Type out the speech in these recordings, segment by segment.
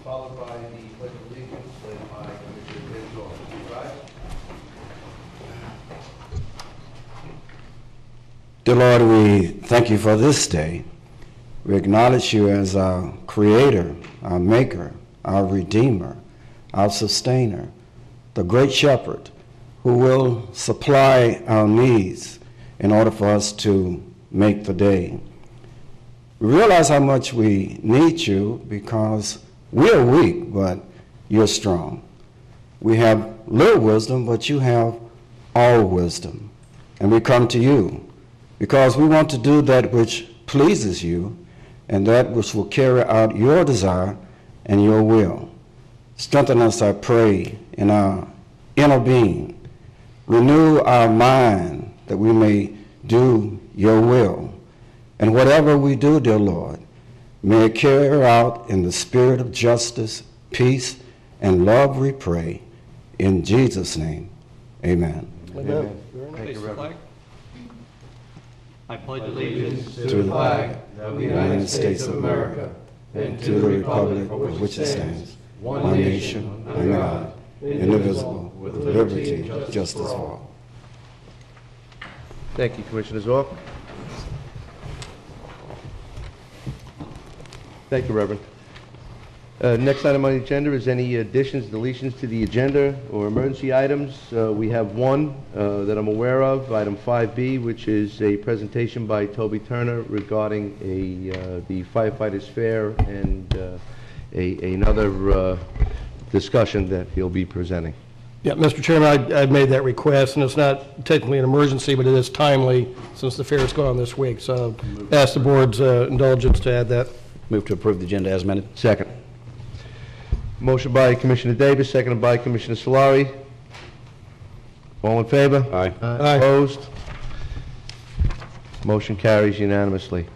followed by the Pledge of Allegiance led by Commissioner Denshaw. Please rise. Dear Lord, we thank you for this day. We acknowledge you as our creator, our maker, our redeemer, our sustainer, the great shepherd who will supply our needs in order for us to make the day. We realize how much we need you because we are weak, but you're strong. We have little wisdom, but you have all wisdom. And we come to you because we want to do that which pleases you and that which will carry out your desire and your will. Strengthen us, I pray, in our inner being. Renew our mind that we may do your will. And whatever we do, dear Lord, may it carry out in the spirit of justice, peace, and love, we pray. In Jesus' name, amen. Amen. Thank you, Reverend. I pledge allegiance To the flag of the United States of America and to the republic for which it stands, one nation, under God, indivisible, with liberty and justice for all. Thank you, Commissioner Zorc. Thank you, Reverend. Next item on the agenda is any additions, deletions to the agenda or emergency items. We have one that I'm aware of, item 5B, which is a presentation by Toby Turner regarding the firefighters fair and another discussion that he'll be presenting. Yeah, Mr. Chairman, I've made that request, and it's not technically an emergency, but it is timely since the fair is going on this week. So ask the board's indulgence to add that. Move to approve the agenda as amended. Second. Motion by Commissioner Davis, seconded by Commissioner Solari. All in favor? Aye. Aye. Opposed? Motion carries unanimously.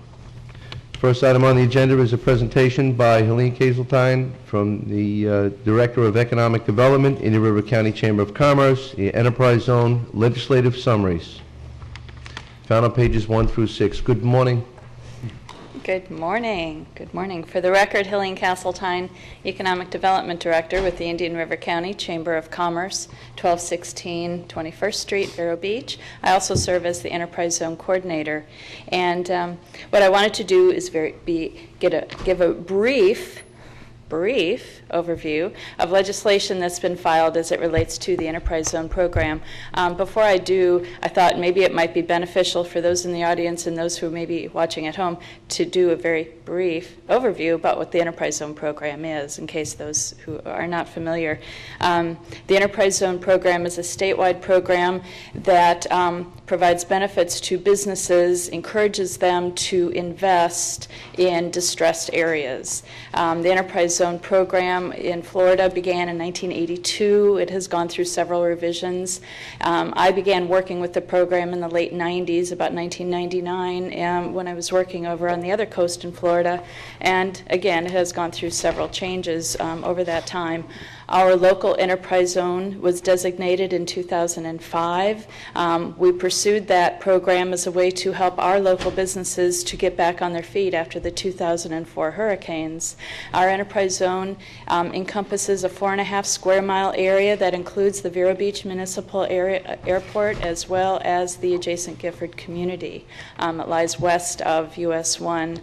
First item on the agenda is a presentation by Helene Kazeltine from the Director of Economic Development, Indian River County Chamber of Commerce, the Enterprise Zone Legislative Summaries. Found on pages 1 through 6. Good morning. Good morning. Good morning. For the record, Helene Castletine, Economic Development Director with the Indian River County Chamber of Commerce, 1216 21st Street, Vero Beach. I also serve as the Enterprise Zone Coordinator. And what I wanted to do is give a brief overview of legislation that's been filed as it relates to the Enterprise Zone program. Before I do, I thought maybe it might be beneficial for those in the audience and those who may be watching at home to do a very brief overview about what the Enterprise Zone program is, in case those who are not familiar. The Enterprise Zone program is a statewide program that provides benefits to businesses, encourages them to invest in distressed areas. The Enterprise Zone program in Florida began in 1982. It has gone through several revisions. I began working with the program in the late 90s, about 1999, when I was working over on the other coast in Florida. And again, it has gone through several changes over that time. Our local enterprise zone was designated in 2005. We pursued that program as a way to help our local businesses to get back on their feet after the 2004 hurricanes. Our enterprise zone encompasses a 4.5 square mile area that includes the Vero Beach Municipal Airport as well as the adjacent Gifford community. It lies west of US 1.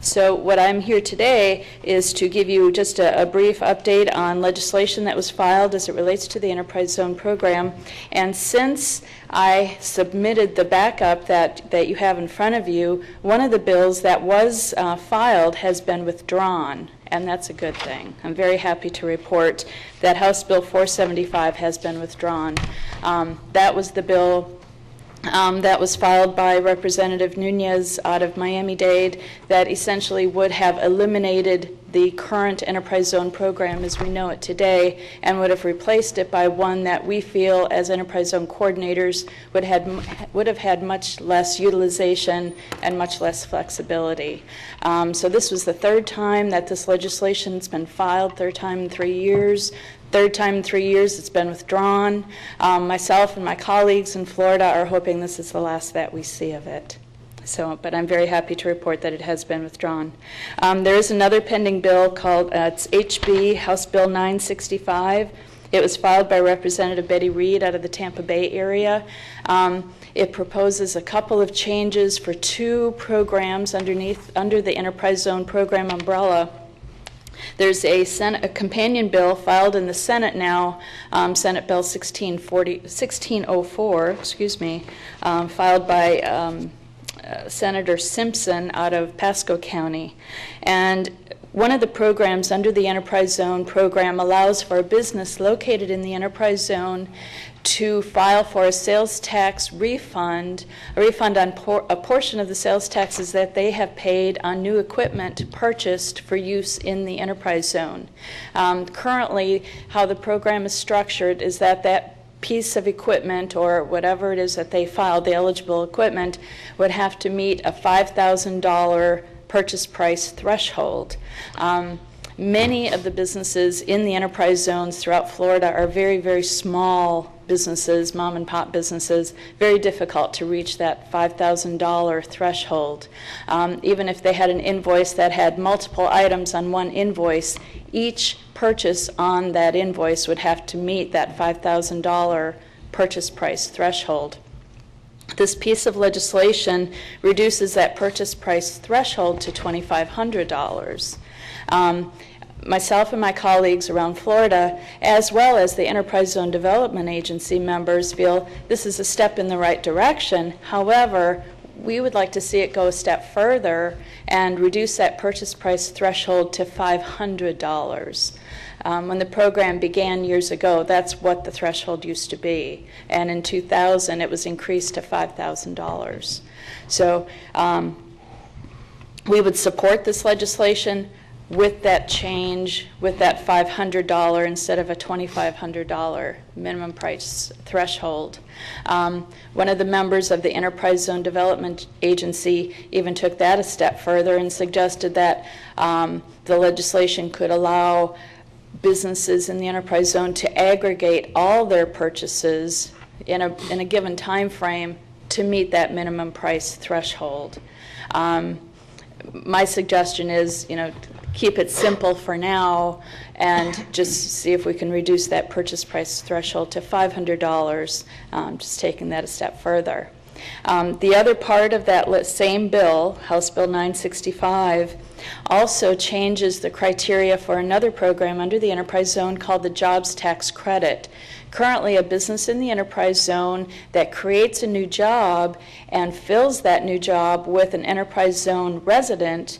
So what I'm here today is to give you just a brief update on legislation that was filed as it relates to the Enterprise Zone program. And since I submitted the backup that you have in front of you, one of the bills that was filed has been withdrawn, and that's a good thing. I'm very happy to report that House Bill 475 has been withdrawn. That was the bill that was filed by Representative Nunez out of Miami-Dade that essentially would have eliminated the current Enterprise Zone program as we know it today and would have replaced it by one that we feel as Enterprise Zone coordinators would have had much less utilization and much less flexibility. So this was the third time that this legislation has been filed, third time in 3 years. Third time in 3 years it's been withdrawn. Myself and my colleagues in Florida are hoping this is the last that we see of it. So, but I'm very happy to report that it has been withdrawn. There is another pending bill called, it's HB, House Bill 965. It was filed by Representative Betty Reed out of the Tampa Bay area. It proposes a couple of changes for two programs under the Enterprise Zone program umbrella. There's a companion bill filed in the Senate now, Senate Bill 1604, filed by Senator Simpson out of Pasco County. And one of the programs under the Enterprise Zone program allows for a business located in the Enterprise Zone to file for a sales tax refund, a refund on a portion of the sales taxes that they have paid on new equipment purchased for use in the Enterprise Zone. Currently, how the program is structured is that piece of equipment or whatever it is that they filed, the eligible equipment, would have to meet a $5,000 purchase price threshold. Many of the businesses in the enterprise zones throughout Florida are very, very small businesses, mom and pop businesses, very difficult to reach that $5,000 threshold. Even if they had an invoice that had multiple items on one invoice, each purchase on that invoice would have to meet that $5,000 purchase price threshold. This piece of legislation reduces that purchase price threshold to $2,500. Myself and my colleagues around Florida, as well as the Enterprise Zone Development Agency members, feel this is a step in the right direction. However, we would like to see it go a step further and reduce that purchase price threshold to $500. When the program began years ago, that's what the threshold used to be. And in 2000, it was increased to $5,000. So we would support this legislation with that change, with that $500 instead of a $2,500 minimum price threshold. One of the members of the Enterprise Zone Development Agency even took that a step further and suggested that the legislation could allow businesses in the enterprise zone to aggregate all their purchases in a given time frame to meet that minimum price threshold. My suggestion is, keep it simple for now and just see if we can reduce that purchase price threshold to $500, just taking that a step further. The other part of that same bill, House Bill 965, also changes the criteria for another program under the enterprise zone called the Jobs Tax Credit. Currently, a business in the enterprise zone that creates a new job and fills that new job with an enterprise zone resident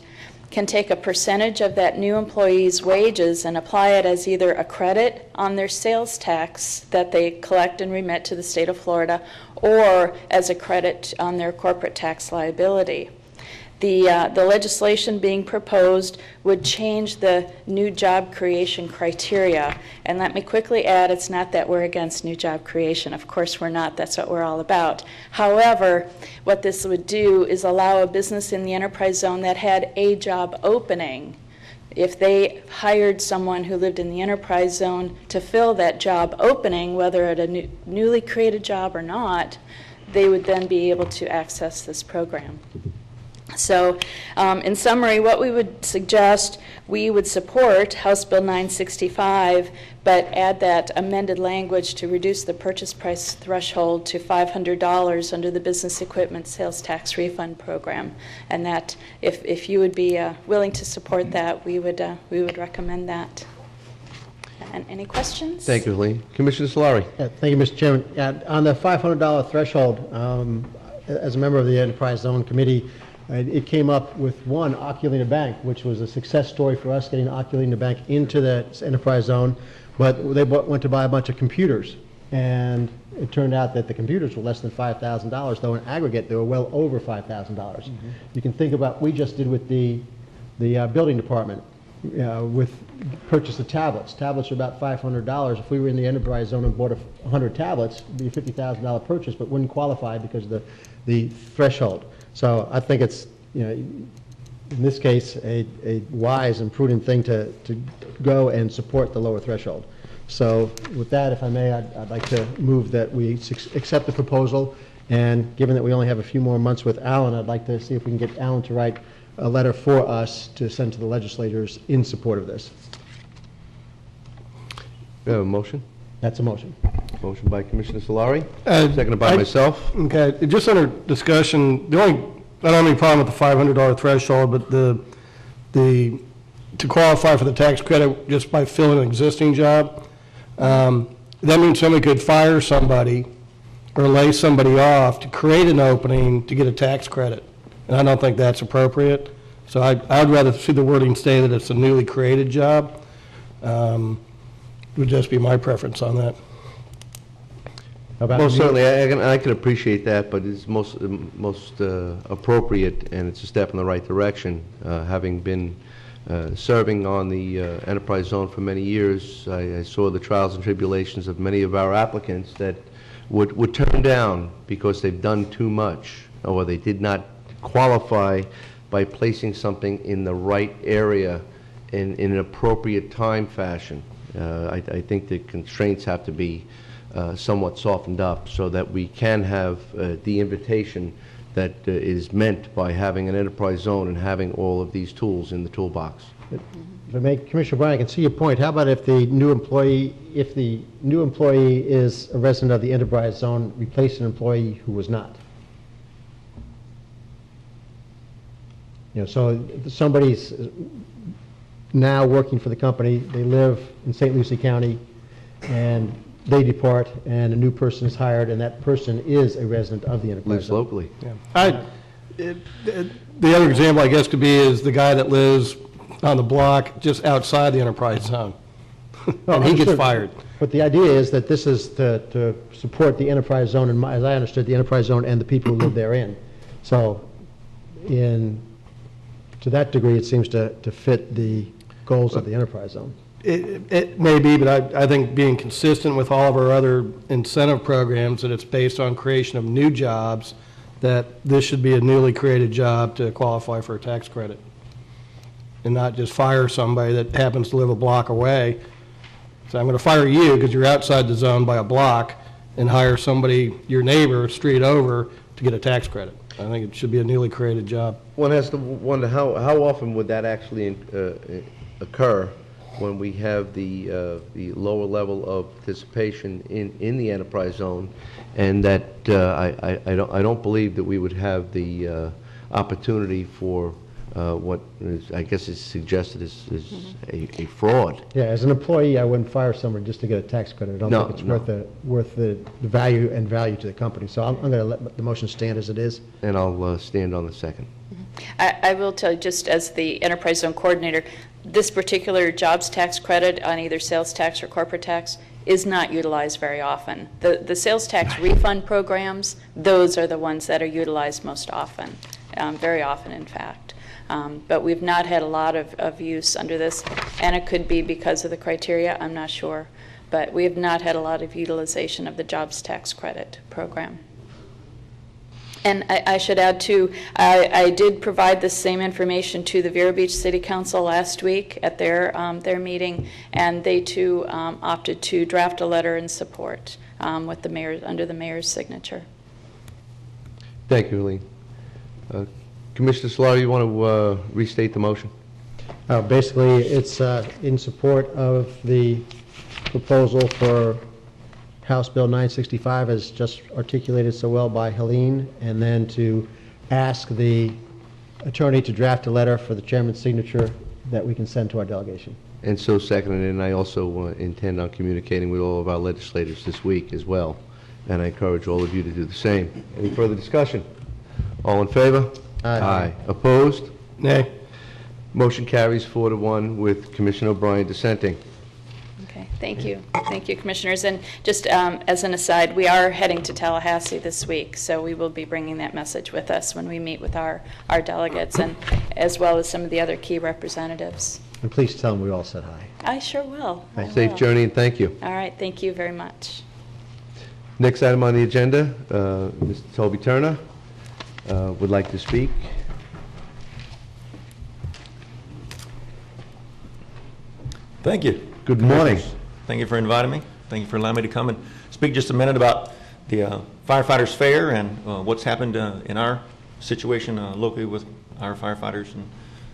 can take a percentage of that new employee's wages and apply it as either a credit on their sales tax that they collect and remit to the state of Florida, or as a credit on their corporate tax liability. The legislation being proposed would change the new job creation criteria. And let me quickly add, it's not that we're against new job creation. Of course we're not. That's what we're all about. However, what this would do is allow a business in the enterprise zone that had a job opening, if they hired someone who lived in the enterprise zone to fill that job opening, whether at a newly created job or not, they would then be able to access this program. So in summary, what we would suggest, we would support House Bill 965, but add that amended language to reduce the purchase price threshold to $500 under the Business Equipment Sales Tax Refund Program. And that, if you would be willing to support that, we would recommend that. And any questions? Thank you, Lee. Commissioner Solari. Yeah, thank you, Mr. Chairman. On the $500 threshold, as a member of the Enterprise Zone Committee, it came up with one, Oculina Bank, which was a success story for us, getting Oculina Bank into the enterprise zone. But they went to buy a bunch of computers, and it turned out that the computers were less than $5,000, though in aggregate they were well over $5,000. You can think about, we just did with the building department, with purchase of tablets. Tablets are about $500. If we were in the enterprise zone and bought 100 tablets, it would be a $50,000 purchase, but wouldn't qualify because of the threshold. So I think it's, in this case, a wise and prudent thing to go and support the lower threshold. So with that, if I may, I'd like to move that we accept the proposal And given that we only have a few more months with Alan, I'd like to see if we can get Alan to write a letter for us to send to the legislators in support of this. We have a motion? That's a motion. Motion by Commissioner Solari, Uh, seconded by myself. Okay, just under discussion, I don't have any problem with the $500 threshold, but to qualify for the tax credit just by filling an existing job, that means somebody could fire somebody or lay somebody off to create an opening to get a tax credit. And I don't think that's appropriate. So I'd rather see the wording say that it's a newly created job. Would just be my preference on that. How about Most me? certainly, I can appreciate that, but it's most appropriate, and it's a step in the right direction. Having been serving on the enterprise zone for many years, I saw the trials and tribulations of many of our applicants that would turn down because they've done too much, or they did not qualify by placing something in the right area in an appropriate time fashion. I think the constraints have to be somewhat softened up so that we can have the invitation that is meant by having an enterprise zone and having all of these tools in the toolbox. If I may, Commissioner Bryan, I can see your point. How about if the new employee is a resident of the enterprise zone, replace an employee who was not? So somebody's now working for the company, they live in St. Lucie County, and they depart, and a new person is hired, and that person is a resident of the enterprise Lives zone. locally. The other example, I guess, could be is the guy that lives on the block just outside the enterprise zone. And he gets Understood. fired. But the idea is that this is to support the enterprise zone, and as I understood, the enterprise zone and the people who live therein. So to that degree, it seems to fit the goals of the enterprise zone. It may be, but I think being consistent with all of our other incentive programs, that it's based on creation of new jobs, that this should be a newly created job to qualify for a tax credit. And not just fire somebody that happens to live a block away. So I'm going to fire you because you're outside the zone by a block, and hire somebody, your neighbor, street over, to get a tax credit. I think it should be a newly created job. One has to wonder how often would that actually occur when we have the lower level of participation in the enterprise zone, and that I don't believe that we would have the opportunity for what is, I guess is suggested is a fraud. Yeah, as an employee, I wouldn't fire someone just to get a tax credit. I don't No, think it's no. worth the value to the company. So I'm going to let the motion stand as it is. And I'll stand on the second. I will tell you, just as the enterprise zone coordinator, this particular jobs tax credit on either sales tax or corporate tax is not utilized very often. The sales tax refund programs, those are the ones that are utilized most often, very often in fact. But we've not had a lot of use under this, and it could be because of the criteria, I'm not sure. But we have not had a lot of utilization of the jobs tax credit program. And I should add, too, I did provide the same information to the Vero Beach City Council last week at their meeting, and they, too, opted to draft a letter in support with the mayor, under the mayor's signature. Thank you, Helene. Commissioner Solari, you want to restate the motion? Basically, it's in support of the proposal for House Bill 965, as just articulated so well by Helene, and then to ask the attorney to draft a letter for the chairman's signature that we can send to our delegation. And so seconded, and I also intend on communicating with all of our legislators this week as well, and I encourage all of you to do the same. Any further discussion? All in favor? Aye. Opposed? Nay. Motion carries 4-1 with Commissioner O'Brien dissenting. Okay, thank you. Thank you, Commissioners. And just as an aside, we are heading to Tallahassee this week, so we will be bringing that message with us when we meet with our delegates, and as well as some of the other key representatives. And please tell them we all said hi. I sure will. I Safe will. journey, and thank you. All right, thank you very much. Next item on the agenda, Mr. Toby Turner would like to speak. Thank you. Good morning. Thank you for inviting me. Thank you for allowing me to come and speak just a minute about the Firefighters Fair and what's happened in our situation locally with our firefighters and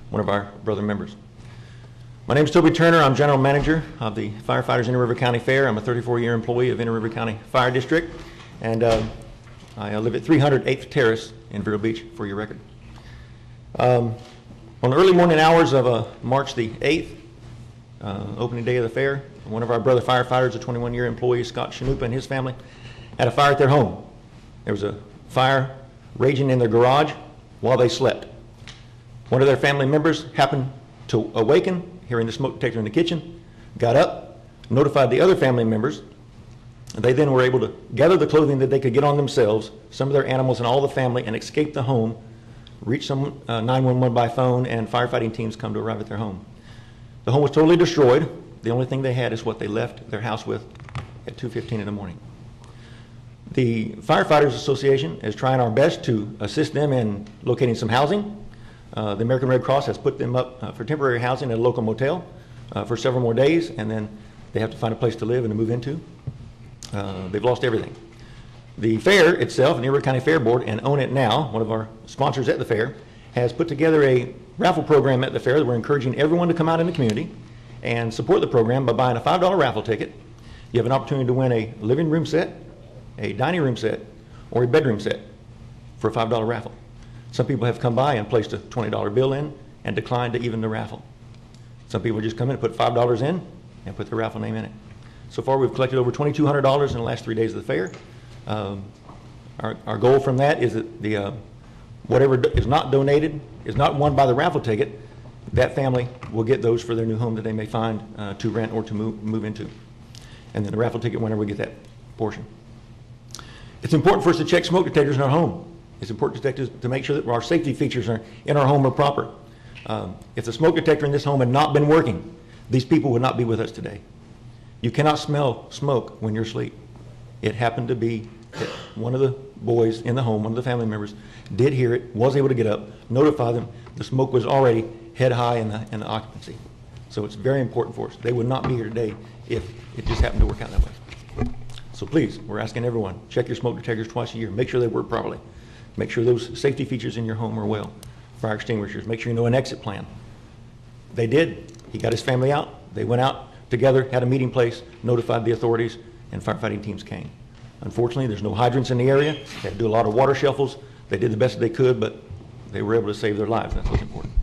one of our brother members. My name is Toby Turner. I'm General Manager of the Firefighters Inner River County Fair. I'm a 34-year employee of Inner River County Fire District, and I live at 300 8th Terrace in Vero Beach, for your record. On the early morning hours of March the 8th, opening day of the fair, one of our brother firefighters, a 21-year employee, Scott Shanupa, and his family had a fire at their home. There was a fire raging in their garage while they slept. One of their family members happened to awaken, hearing the smoke detector in the kitchen, got up, notified the other family members. They then were able to gather the clothing that they could get on themselves, some of their animals, and all the family, and escape the home, reach some 911 by phone, and firefighting teams come to arrive at their home. The home was totally destroyed. The only thing they had is what they left their house with at 2:15 in the morning. The Firefighters Association is trying our best to assist them in locating some housing. The American Red Cross has put them up for temporary housing at a local motel for several more days, and then they have to find a place to live and to move into. They've lost everything. The fair itself, the Inner River County Fair Board, and Own It Now, one of our sponsors at the fair, has put together a raffle program at the fair that we're encouraging everyone to come out in the community and support the program by buying a $5 raffle ticket. You have an opportunity to win a living room set, a dining room set, or a bedroom set for a $5 raffle. Some people have come by and placed a $20 bill in and declined to even the raffle. Some people just come in and put $5 in and put their raffle name in it. So far, we've collected over $2,200 in the last 3 days of the fair. Our goal from that is that the whatever is not donated, is not won by the raffle ticket, that family will get those for their new home that they may find to rent or to move into. And then the raffle ticket winner will get that portion. It's important for us to check smoke detectors in our home. It's important to make sure that our safety features in our home are proper. If the smoke detector in this home had not been working, these people would not be with us today. You cannot smell smoke when you're asleep. It happened to be that one of the boys in the home, one of the family members, did hear it, was able to get up, notify them. The smoke was already head high in the occupancy. So it's very important for us. They would not be here today if it just happened to work out that way. So please, we're asking everyone, check your smoke detectors twice a year. Make sure they work properly. Make sure those safety features in your home are well. Fire extinguishers, make sure you know an exit plan. They did. He got his family out. They went out together, had a meeting place, notified the authorities, and firefighting teams came. Unfortunately, there's no hydrants in the area. They had to do a lot of water shuffles. They did the best they could, but they were able to save their lives. That's what's important.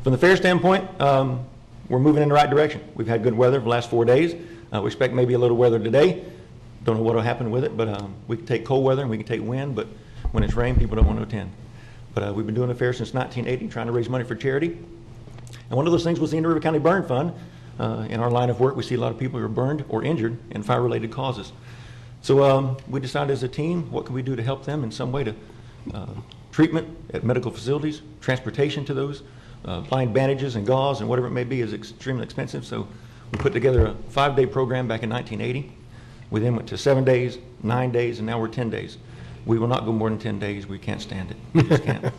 From the fair standpoint, we're moving in the right direction. We've had good weather for the last 4 days. We expect maybe a little weather today. Don't know what will happen with it, but we can take cold weather and we can take wind, but when it's rain, people don't want to attend. But we've been doing the fair since 1980, trying to raise money for charity. And one of those things was the Inner River County Burn Fund. In our line of work, we see a lot of people who are burned or injured in fire-related causes. So we decided as a team, what can we do to help them in some way to treatment at medical facilities, transportation to those, buying bandages and gauze and whatever it may be is extremely expensive. So we put together a 5-day program back in 1980. We then went to 7 days, 9 days, and now we're 10 days. We will not go more than 10 days. We can't stand it. We just can't.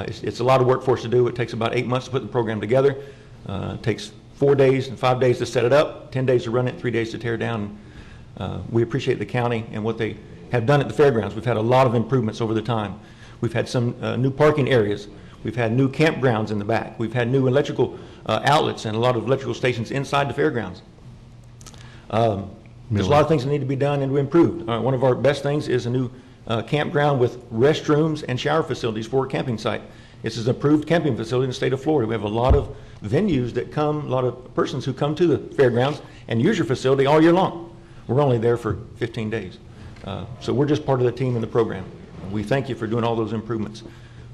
It's a lot of work for us to do. It takes about 8 months to put the program together. It takes 4 days and 5 days to set it up, 10 days to run it, 3 days to tear it down. We appreciate the county and what they have done at the fairgrounds. We've had a lot of improvements over the time. We've had some new parking areas. We've had new campgrounds in the back. We've had new electrical outlets and a lot of electrical stations inside the fairgrounds. There's a lot of things that need to be done and improved. One of our best things is a new campground with restrooms and shower facilities for a camping site. This is an approved camping facility in the state of Florida. We have a lot of venues that come, a lot of persons who come to the fairgrounds and use your facility all year long. We're only there for 15 days. So we're just part of the team in the program. We thank you for doing all those improvements.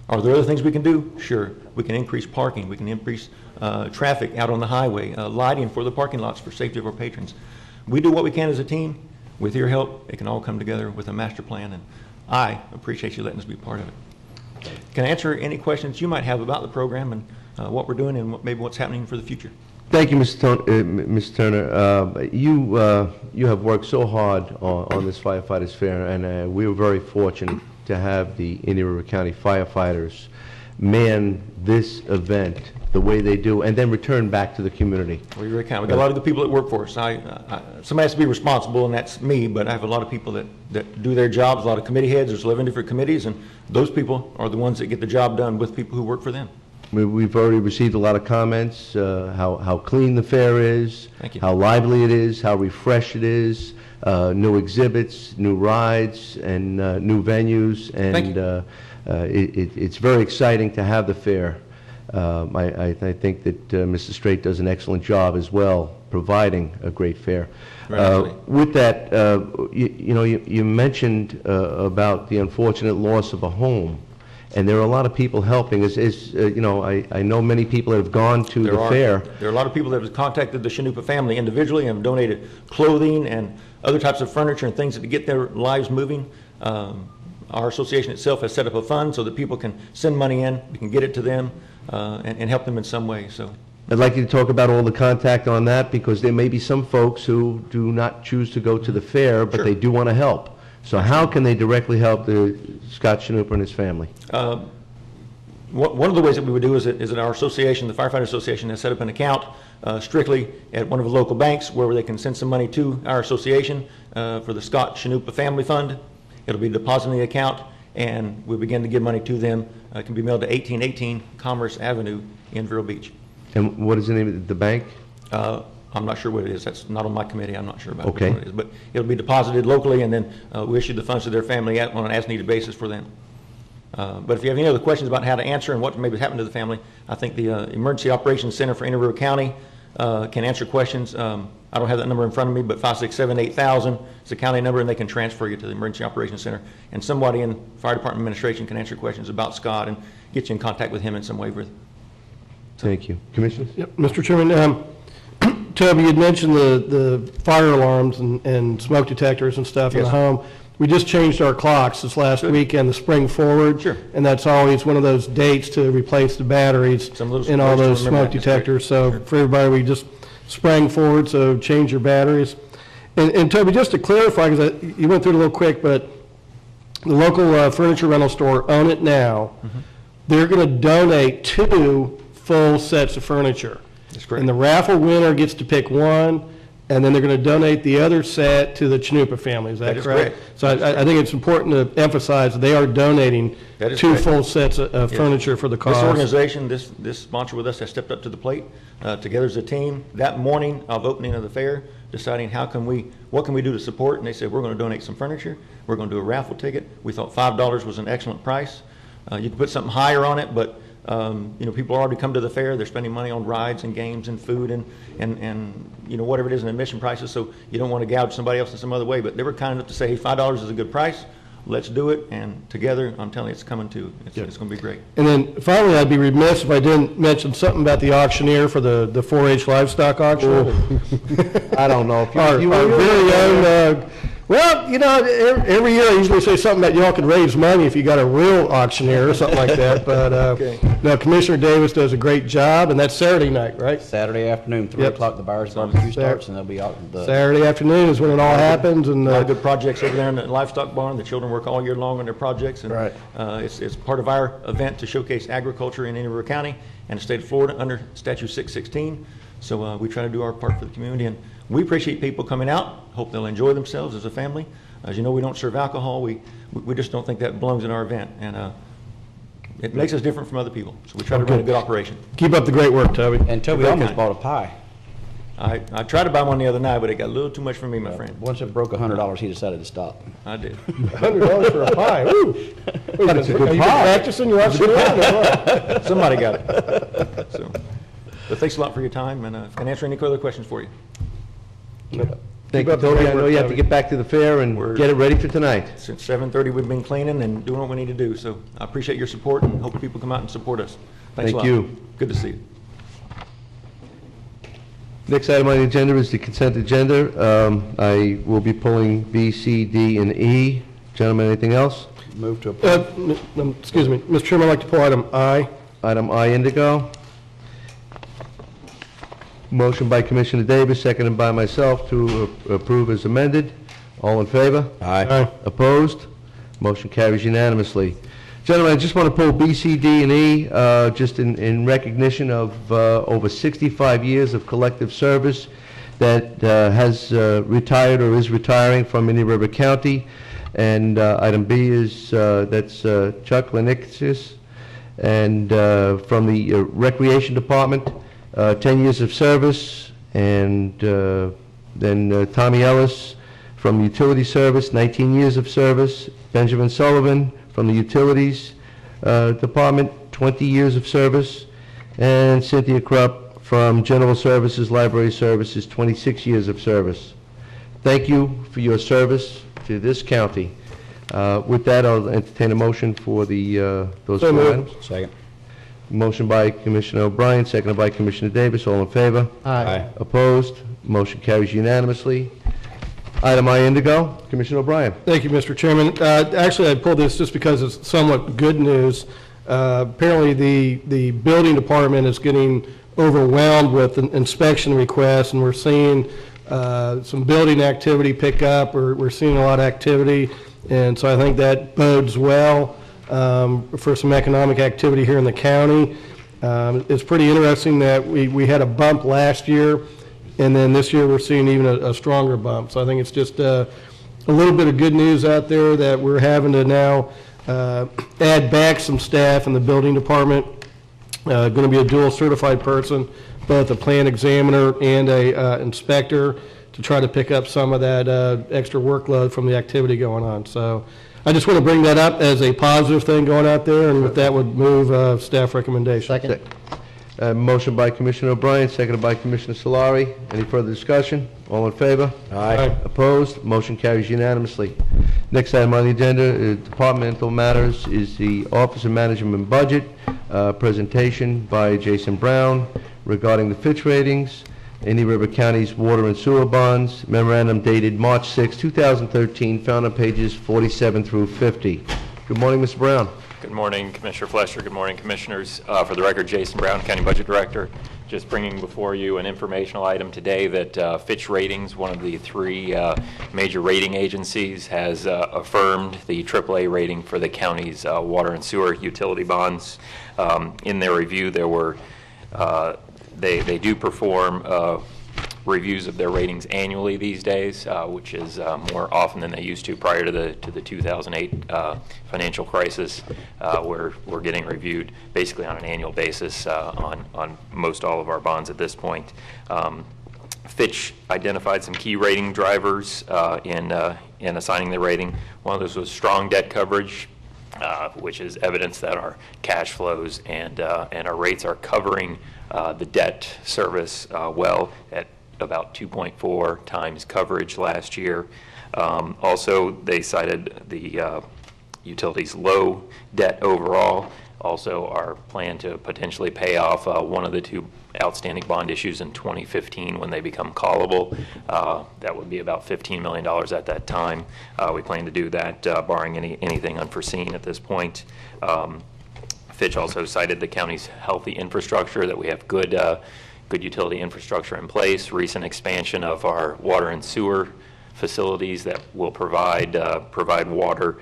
Are there other things we can do? Sure. We can increase parking. We can increase traffic out on the highway, lighting for the parking lots for safety of our patrons. We do what we can as a team. With your help, it can all come together with a master plan, and I appreciate you letting us be part of it. Can I answer any questions you might have about the program and what we're doing and maybe what's happening for the future? Thank you, Mr. Turner. You have worked so hard on this Firefighters Fair, and we were very fortunate to have the Indian River County firefighters man this event the way they do, and then return back to the community. Well, you're very kind. We got a lot of the people that work for us. Somebody has to be responsible, and that's me, but I have a lot of people that do their jobs, a lot of committee heads. There's 11 different committees, and those people are the ones that get the job done with people who work for them. We've already received a lot of comments, how clean the fair is, Thank you. how lively it is, how refreshed it is, new exhibits, new rides, and new venues, Thank and it's very exciting to have the fair. I think that Mr. Straight does an excellent job as well, providing a great fair. Right. With that, you mentioned about the unfortunate loss of a home, and there are a lot of people helping. I know many people that have gone to the fair. There are a lot of people that have contacted the Chanupa family individually and have donated clothing and other types of furniture and things to get their lives moving. Our association itself has set up a fund so that people can send money in, we can get it to them, and help them in some way. So I'd like you to talk about all the contact on that, because there may be some folks who do not choose to go to the fair, but Sure. they do want to help. So how can they directly help the Scott Chanupa and his family? One of the ways that we would do is that our association, the Firefighter Association, has set up an account strictly at one of the local banks where they can send some money to our association for the Scott Chanupa Family Fund. It'll be deposited in the account, and we'll begin to give money to them. It can be mailed to 1818 Commerce Avenue in Vero Beach. And what is the name of the bank? I'm not sure what it is. That's not on my committee. I'm not sure about Okay. what it is. But it'll be deposited locally, and then we issue the funds to their family on an as-needed basis for them. But if you have any other questions about how to answer and what maybe happened to the family, I think the Emergency Operations Center for Inner River County can answer questions. I don't have that number in front of me, but 567-8000 is the county number, and they can transfer you to the Emergency Operations Center. And somebody in Fire Department Administration can answer questions about Scott and get you in contact with him in some way. Thank you. Commissioners? Yep, Mr. Chairman, Toby, you'd mentioned the fire alarms and smoke detectors and stuff in the Yes. home. We just changed our clocks this last weekend, the spring forward. Sure. And that's always one of those dates to replace the batteries Some of those in all folks those don't remember smoke that. That's great. detectors. So Sure. for everybody, we just sprang forward, so change your batteries. And Toby, just to clarify, because you went through it a little quick, but the local furniture rental store, Own It Now, they're going to donate 2 full sets of furniture. That's correct. And the raffle winner gets to pick one, and then they're going to donate the other set to the Chanupa family. Is that That is correct? correct. So I think it's important to emphasize that they are donating That is 2 correct. full sets of Yes. furniture for the cause. This organization, this sponsor with us, has stepped up to the plate together as a team. That morning of opening of the fair, deciding what can we do to support, and they said, we're going to donate some furniture, we're going to do a raffle ticket. We thought $5 was an excellent price. You can put something higher on it, but people already come to the fair, they're spending money on rides and games and food and whatever it is in admission prices, so you don't want to gouge somebody else in some other way, but they were kind enough to say, hey, $5 is a good price, let's do it, and together, I'm telling you, it's coming to, it's going to be great. And then finally, I'd be remiss if I didn't mention something about the auctioneer for the 4-H livestock auction. I don't know. If Our very own, well, every year I usually say something about y'all could raise money if you got a real auctioneer or something like that. But Okay. no, Commissioner Davis does a great job, and that's Saturday night, right? Saturday afternoon, 3 Yep. o'clock, the Buyers Barbecue starts, and they'll be out the... Saturday afternoon is when it all happens, and A lot of good projects over there in the livestock barn. The children work all year long on their projects, and Right. It's part of our event to showcase agriculture in Inner River County and the state of Florida under Statute 616. So we try to do our part for the community, and we appreciate people coming out. Hope they'll enjoy themselves as a family. As you know, we don't serve alcohol. We just don't think that belongs in our event, and it makes us different from other people. So we try to run a good operation. keep up the great work, Toby. And Toby Very almost kind. bought a pie. I tried to buy one the other night, but it got a little too much for me, my friend. Once it broke $100, he decided to stop. I did. $100 for a pie, ooh. That's a good Have you been pie. practicing your auctioneering or what? Somebody got it. So, but thanks a lot for your time, and if I can answer any further questions for you. Thank Keep you, up the Toby. great I know work, you have to Toby. get back to the fair and get it ready for tonight. Since 7:30, we've been cleaning and doing what we need to do, so I appreciate your support and hope people come out and support us. Thanks a Thank lot. you. Good to see you. Next item on the agenda is the consent agenda. I will be pulling B, C, D, and E. Gentlemen, anything else? Move to approve. Excuse me, Mr. Chairman, I'd like to pull item I. Item I, indigo. Motion by Commissioner Davis, seconded by myself to approve as amended. All in favor? Aye. Opposed? Motion carries unanimously. Gentlemen, I just want to pull B, C, D, and E, just in recognition of over 65 years of collective service that has retired or is retiring from Indian River County. And item B is, that's Chuck Lenixis, and from the Recreation Department, 10 years of service. And then Tommy Ellis from Utility Service, 19 years of service. Benjamin Sullivan from the Utilities Department, 20 years of service. And Cynthia Krupp from General Services, Library Services, 26 years of service. Thank you for your service to this county. With that, I'll entertain a motion for the those So four moved. items. Second. Motion by Commissioner O'Brien, seconded by Commissioner Davis. All in favor? Aye. Opposed? Motion carries unanimously. Item I, Indigo. Commissioner O'Brien. Thank you, Mr. Chairman. Actually, I pulled this just because it's somewhat good news. Apparently, the building department is getting overwhelmed with inspection requests, and we're seeing some building activity pick up. We're seeing a lot of activity, and so I think that bodes well for some economic activity here in the county. It's pretty interesting that we had a bump last year, and then this year we're seeing even a stronger bump. So I think it's just a little bit of good news out there that we're having to now add back some staff in the building department. Going to be a dual certified person, both a plant examiner and a inspector, to try to pick up some of that extra workload from the activity going on. So I just want to bring that up as a positive thing going out there, and with that would move staff recommendation. Second. Motion by Commissioner O'Brien, seconded by Commissioner Solari. Any further discussion? All in favor? Aye. Opposed? Motion carries unanimously. Next item on the agenda, departmental matters, is the Office of Management and Budget, presentation by Jason Brown regarding the Fitch ratings, Indian River County's water and sewer bonds, memorandum dated March 6, 2013, found on pages 47 through 50. Good morning, Mr. Brown. Good morning, Commissioner Flesher. Good morning, Commissioners. For the record, Jason Brown, County Budget Director. Just bringing before you an informational item today that Fitch Ratings, one of the three major rating agencies, has affirmed the AAA rating for the county's water and sewer utility bonds. In their review, there were they do perform reviews of their ratings annually these days, which is more often than they used to prior to the 2008 financial crisis. We're getting reviewed basically on an annual basis on most all of our bonds at this point. Fitch identified some key rating drivers in assigning the rating. One of those was strong debt coverage, which is evidence that our cash flows and our rates are covering the debt service well at about 2.4 times coverage last year. Also, they cited the utilities' low debt overall. Also, our plan to potentially pay off one of the two outstanding bond issues in 2015 when they become callable. That would be about $15 million at that time. We plan to do that barring anything unforeseen at this point. Fitch also cited the county's healthy infrastructure, that we have good utility infrastructure in place, recent expansion of our water and sewer facilities that will provide water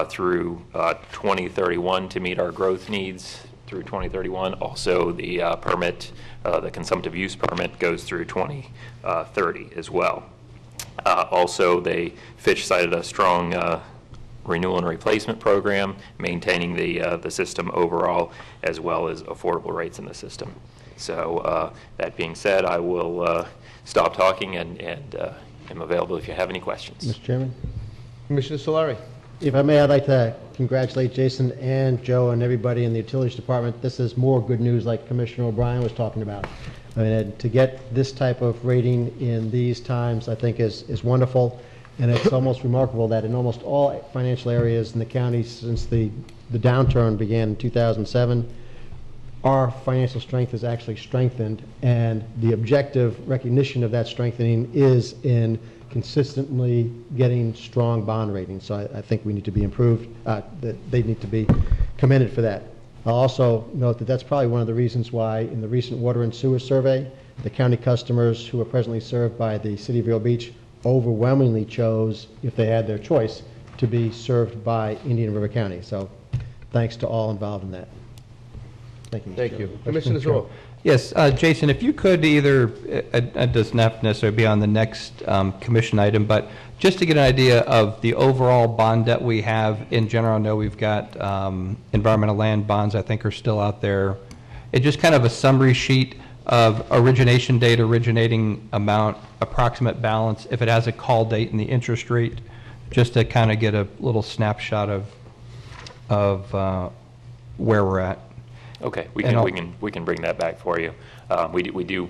through 2031 to meet our growth needs through 2031. Also, the the consumptive use permit goes through 2030 as well. Also, Fitch cited a strong renewal and replacement program, maintaining the system overall, as well as affordable rates in the system. So that being said, I will stop talking and am available if you have any questions. Mr. Chairman? Commissioner Solari. If I may, I'd like to congratulate Jason and Joe and everybody in the Utilities Department. This is more good news like Commissioner O'Brien was talking about. I mean, to get this type of rating in these times, I think is wonderful. And it's almost remarkable that in almost all financial areas in the county since the downturn began in 2007, our financial strength has actually strengthened, and the objective recognition of that strengthening is in consistently getting strong bond ratings. So I think we need to be improved, that they need to be commended for that. I'll also note that that's probably one of the reasons why in the recent water and sewer survey, the county customers who are presently served by the City of Vero Beach overwhelmingly chose, if they had their choice, to be served by Indian River County. So thanks to all involved in that. Thank you, Mr. Thank Chairman. you. Commissioner Zorc. Yes, Jason, if you could either, it does not necessarily be on the next commission item, but just to get an idea of the overall bond debt we have in general. I know we've got environmental land bonds, I think, are still out there. It's just kind of a summary sheet of origination date, originating amount, approximate balance, if it has a call date and the interest rate, just to kind of get a little snapshot of where we're at. Okay, we And can bring that back for you. We do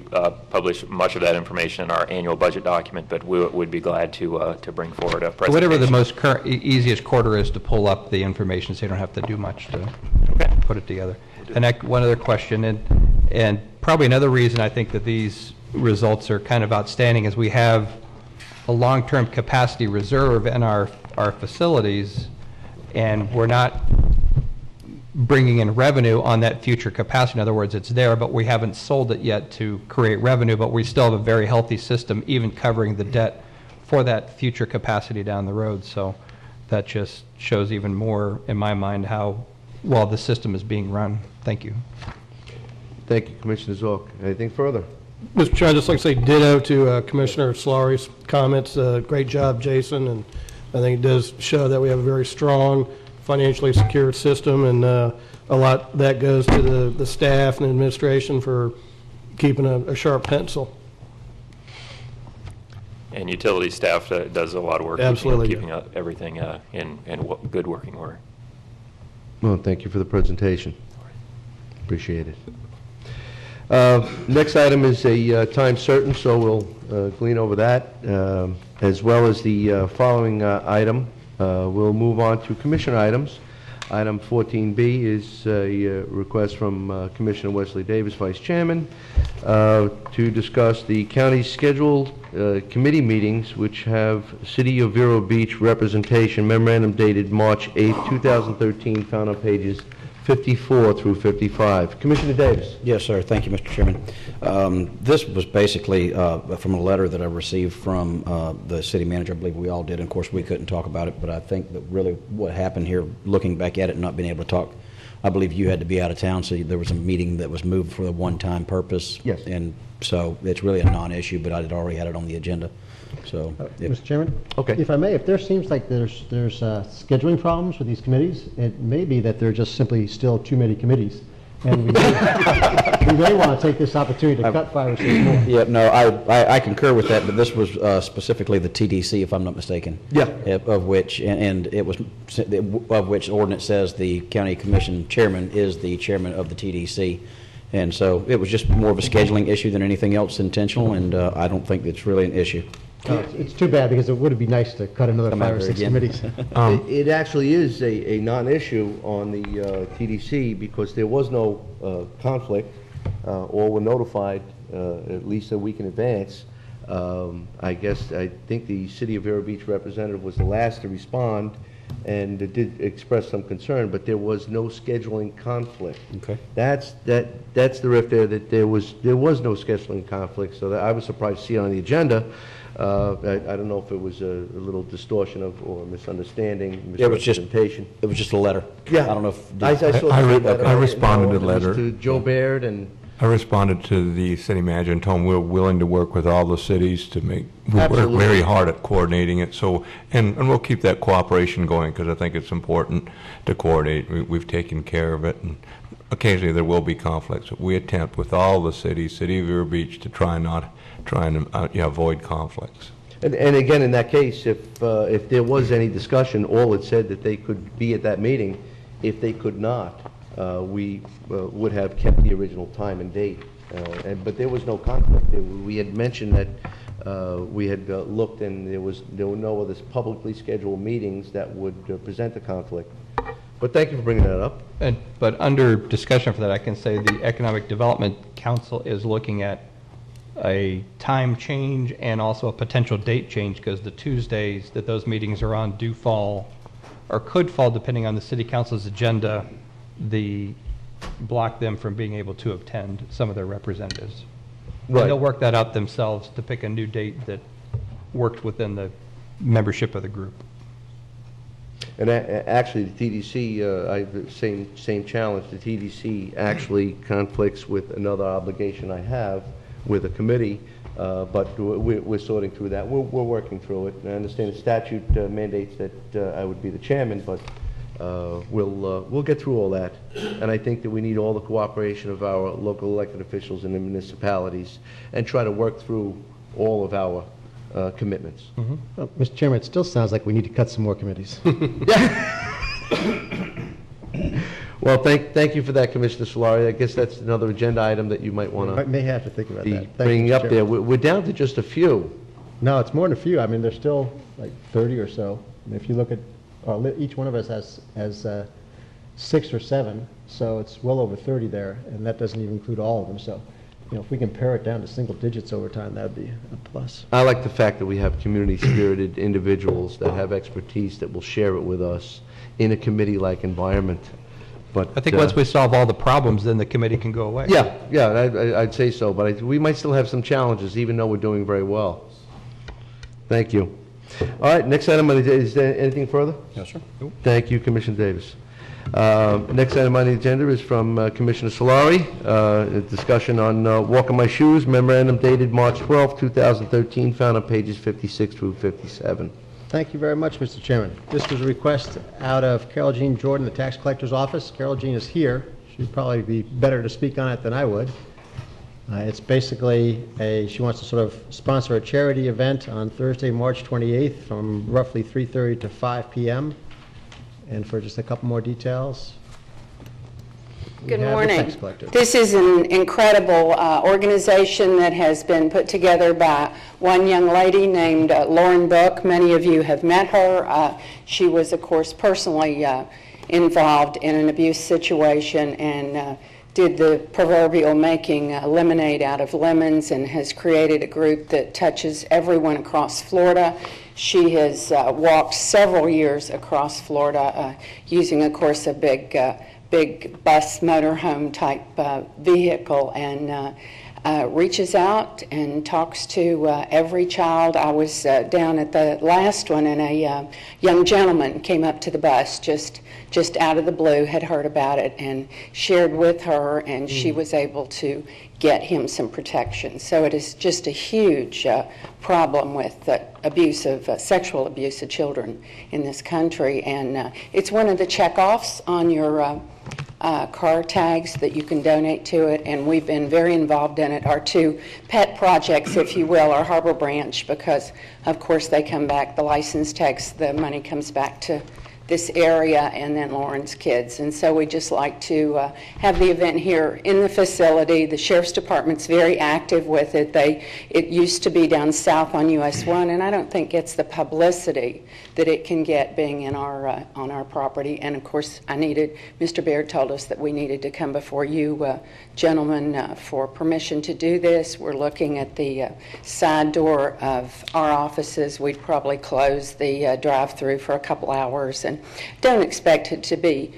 publish much of that information in our annual budget document, but we would be glad to bring forward a presentation. Whatever the most current, easiest quarter is to pull up the information, so you don't have to do much to put it together. And one other question, and probably another reason I think that these results are kind of outstanding is we have a long-term capacity reserve in our facilities, and we're not bringing in revenue on that future capacity. In other words, it's there, but we haven't sold it yet to create revenue, but we still have a very healthy system, even covering the debt for that future capacity down the road. So that just shows even more, in my mind, how well the system is being run. Thank you. Thank you, Commissioner Zorc. Anything further? Mr. Chair, I'd just like to say ditto to Commissioner Solari's comments. Great job, Jason, and I think it does show that we have a very strong, financially secured system, and a lot that goes to the staff and administration for keeping a sharp pencil. And utility staff does a lot of work. Absolutely. Keeping everything in good working order. Well, thank you for the presentation. Appreciate it. Next item is a time certain, so we'll glean over that, as well as the following item. We'll move on to commission items. Item 14B is a request from Commissioner Wesley Davis, Vice Chairman, to discuss the county's scheduled committee meetings, which have City of Vero Beach representation, memorandum dated March 8, 2013, found on pages 54 through 55. Commissioner Davis. Yes, sir. Thank you, Mr. Chairman. This was basically from a letter that I received from the city manager. I believe we all did. And of course, we couldn't talk about it, but I think that really what happened here, looking back at it and not being able to talk, I believe you had to be out of town, so there was a meeting that was moved for a one-time purpose. Yes. And so it's really a non-issue, but I had already had it on the agenda. So, Mr. Chairman? Okay. If I may, if there seems like there's scheduling problems with these committees, it may be that there are just simply still too many committees. And we may want to take this opportunity to cut 5 or 6 more. yeah, no, I concur with that, but this was specifically the TDC, if I'm not mistaken. Yeah. Of which, and it was, of which ordinance says the county commission chairman is the chairman of the TDC. And so it was just more of a scheduling issue than anything else intentional, and I don't think it's really an issue. It's too bad, because it would be nice to cut another Come 5 out or there 6 again. committees. It actually is a non-issue on the TDC because there was no conflict, or were notified at least a week in advance. I think the City of Vero Beach representative was the last to respond, and it did express some concern, but there was no scheduling conflict. Okay. That's the riff there, that there was no scheduling conflict, so that I was surprised to see it on the agenda. I don't know if it was a little distortion or misunderstanding, It was just misrepresentation. It was just a letter. Yeah. I don't know if. I saw the letter. I responded to the It was letter. to Joe Baird, and I responded to the city manager and told him we're willing to work with all the cities to we work Absolutely. very hard at coordinating it. So, and we'll keep that cooperation going because I think it's important to coordinate. We've taken care of it, and occasionally there will be conflicts. We attempt with all the cities, City of Vero Beach, to try and avoid conflicts. and again, in that case, if there was any discussion, all it said that they could be at that meeting. If they could not, we would have kept the original time and date. But there was no conflict. We had mentioned that we had looked, and there were no other publicly scheduled meetings that would present a conflict. But thank you for bringing that up. But under discussion for that, I can say the Economic Development Council is looking at a time change and also a potential date change, because the Tuesdays that those meetings are on do fall, or could fall depending on the City Council's agenda, block them from being able to attend some of their representatives. Right. And they'll work that out themselves to pick a new date that worked within the membership of the group. And actually, the TDC, same challenge. The TDC actually conflicts with another obligation I have with a committee, but we're sorting through that. We're working through it. And I understand the statute mandates that I would be the chairman, but we'll get through all that. And I think that we need all the cooperation of our local elected officials in the municipalities and try to work through all of our commitments. Well, Mr. Chairman, it still sounds like we need to cut some more committees. Well, thank you for that, Commissioner Solari. I guess that's another agenda item that you might want I to may have to think about be that. Thank you, bringing Mr. up there. Chairman. We're down to just a few. No, it's more than a few. I mean, there's still like 30 or so. And if you look at, each one of us has 6 or 7, so it's well over 30 there, and that doesn't even include all of them. So, you know, if we can pare it down to single digits over time, that'd be a plus. I like the fact that we have community-spirited individuals that have expertise that will share it with us in a committee-like environment. But I think once we solve all the problems, then the committee can go away. Yeah, I'd say so, but we might still have some challenges, even though we're doing very well. Thank you. All right, next item, is there anything further? Yes, sir. Thank you, Commissioner Davis. Next item on the agenda is from Commissioner Solari, a discussion on Walk in My Shoes, memorandum dated March 12, 2013, found on pages 56 through 57. Thank you very much, Mr. Chairman. This was a request out of Carol Jean Jordan, the tax collector's office. Carol Jean is here. She'd probably be better to speak on it than I would. It's basically she wants to sort of sponsor a charity event on Thursday, March 28th from roughly 3:30 to 5 p.m. And for just a couple more details, Good we have the morning. tax collector. This is an incredible organization that has been put together by one young lady named Lauren Book. Many of you have met her. She was, of course, personally involved in an abuse situation and did the proverbial making lemonade out of lemons and has created a group that touches everyone across Florida. She has walked several years across Florida using, of course, a big bus motorhome type vehicle and reaches out and talks to every child. I was down at the last one and a young gentleman came up to the bus just out of the blue, had heard about it and shared with her, and she was able to get him some protection. So it is just a huge problem with sexual abuse of children in this country, and it's one of the checkoffs on your car tags that you can donate to it, and we've been very involved in it. Our 2 pet projects, if you will, are Harbor Branch, because of course they come back, the license tags, the money comes back to this area, and then Lauren's kids. And so we just like to have the event here in the facility. The Sheriff's Department's very active with it. It used to be down south on US 1, and I don't think gets the publicity that it can get being in our on our property. And of course, Mr. Baird told us that we needed to come before you gentlemen for permission to do this. We're looking at the side door of our offices. We'd probably close the drive-through for a couple hours, and don't expect it to be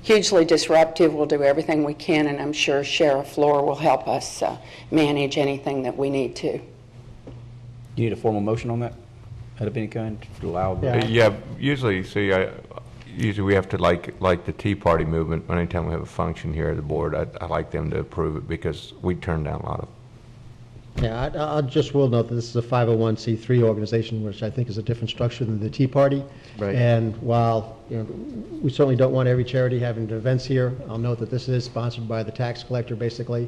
hugely disruptive. We'll do everything we can, and I'm sure Sheriff Floor will help us manage anything that we need to. You need a formal motion on that, of any kind, to allow? Yeah, usually, see, usually we have to, like the Tea Party movement, anytime we have a function here at the board, I like them to approve it because we turn down a lot of. Yeah, I just will note that this is a 501c3 organization, which I think is a different structure than the Tea Party. Right. And while we certainly don't want every charity having events here, I'll note that this is sponsored by the tax collector, basically.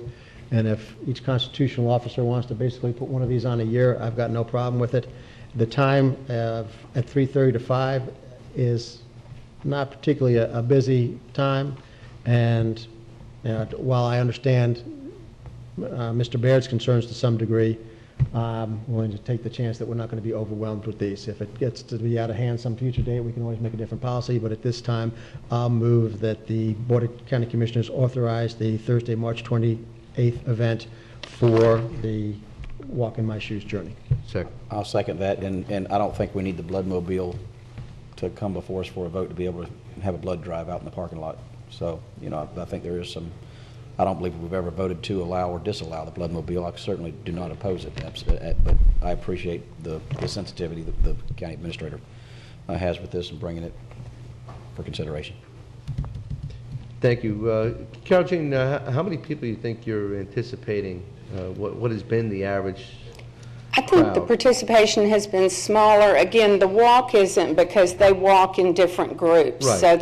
And if each constitutional officer wants to basically put one of these on a year, I've got no problem with it. The time at 3:30 to 5 is not particularly a busy time. And while I understand Mr. Baird's concerns to some degree, I'm willing to take the chance that we're not going to be overwhelmed with these. If it gets to be out of hand some future date, we can always make a different policy, but at this time, I'll move that the Board of County Commissioners authorize the Thursday, March 28th event for the Walk in My Shoes journey. Second. I'll second that, and I don't think we need the Bloodmobile to come before us for a vote to be able to have a blood drive out in the parking lot. So, I think there is some, I don't believe we've ever voted to allow or disallow the Bloodmobile. I certainly do not oppose it, but I appreciate the sensitivity of the county administrator. has with this and bringing it for consideration. Thank you. Carol Jean, how many people do you think you're anticipating? What has been the average I think the crowd? participation has been smaller. Again, the walk isn't because they walk in different groups. Right. So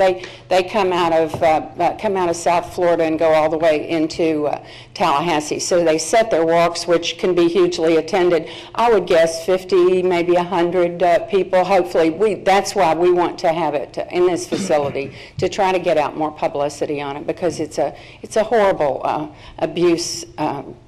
they come out of South Florida and go all the way into Tallahassee. So they set their walks, which can be hugely attended. I would guess 50, maybe 100 people. Hopefully, that's why we want to have it in this facility to try to get out more publicity on it, because it's a horrible abuse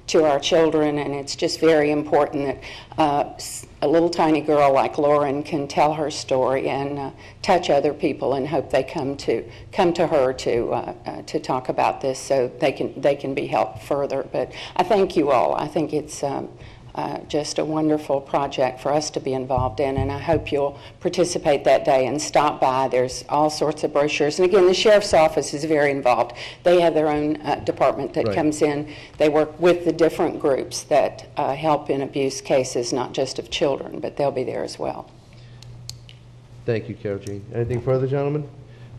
to our children, and it's just very important that a little tiny girl like Lauren can tell her story and touch other people, and hope they come to her to talk about this so they can be helped further. But I thank you all. I think it's just a wonderful project for us to be involved in, and I hope you'll participate that day and stop by. There's all sorts of brochures, and again, the sheriff's office is very involved. They have their own department that Right. comes in. They work with the different groups that help in abuse cases, not just of children, but they'll be there as well. Thank you, Carol Jean. Anything further, gentlemen?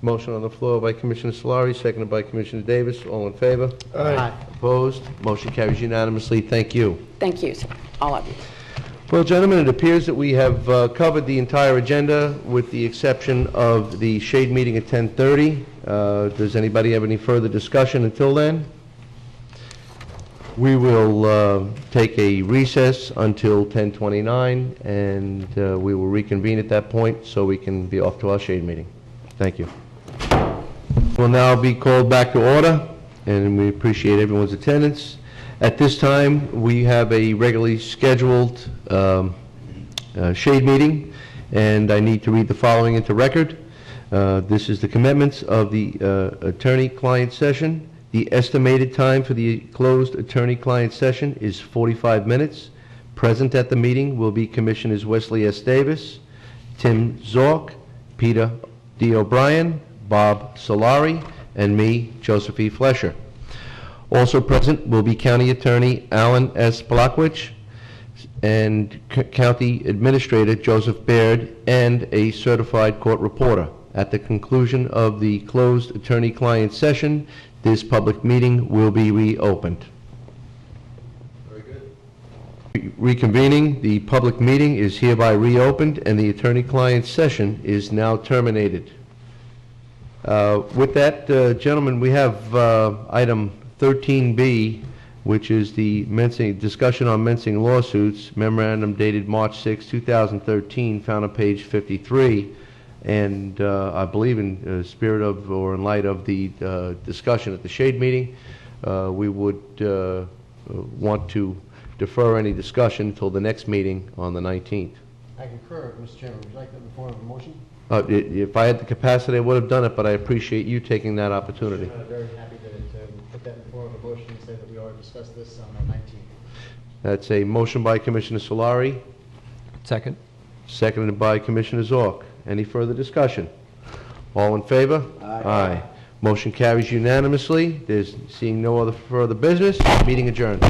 Motion on the floor by Commissioner Solari, seconded by Commissioner Davis. All in favor? Aye. Opposed? Motion carries unanimously. Thank you. Thank you, sir. All of you. Well, gentlemen, it appears that we have covered the entire agenda with the exception of the shade meeting at 10:30. Does anybody have any further discussion until then? We will take a recess until 10:29, and we will reconvene at that point so we can be off to our shade meeting. Thank you. Will now be called back to order, and we appreciate everyone's attendance. At this time, we have a regularly scheduled shade meeting, and I need to read the following into record. This is the commitments of the attorney-client session. The estimated time for the closed attorney-client session is 45 minutes. Present at the meeting will be Commissioners Wesley S. Davis, Tim Zork, Peter D. O'Brien, Bob Solari, and me, Joseph E. Flesher. Also present will be County Attorney Alan S. Palakwich and County Administrator Joseph Baird, and a certified court reporter. At the conclusion of the closed attorney-client session, this public meeting will be reopened. Very good. Reconvening, the public meeting is hereby reopened, and the attorney-client session is now terminated. With that, gentlemen, we have item 13B, which is the discussion on mensing lawsuits, memorandum dated March 6, 2013, found on page 53. And I believe in spirit of, or in light of the discussion at the shade meeting, we would want to defer any discussion until the next meeting on the 19th. I concur, Mr. Chairman. Would you like that in the form of a motion? If I had the capacity, I would have done it, but I appreciate you taking that opportunity. I'm very happy to put that in the form of a motion and say that we ought to discuss this on the 19th. That's a motion by Commissioner Solari, Second? seconded by Commissioner Zork. Any further discussion? All in favor? Aye. Motion carries unanimously. There's seeing no other further business. Meeting adjourned.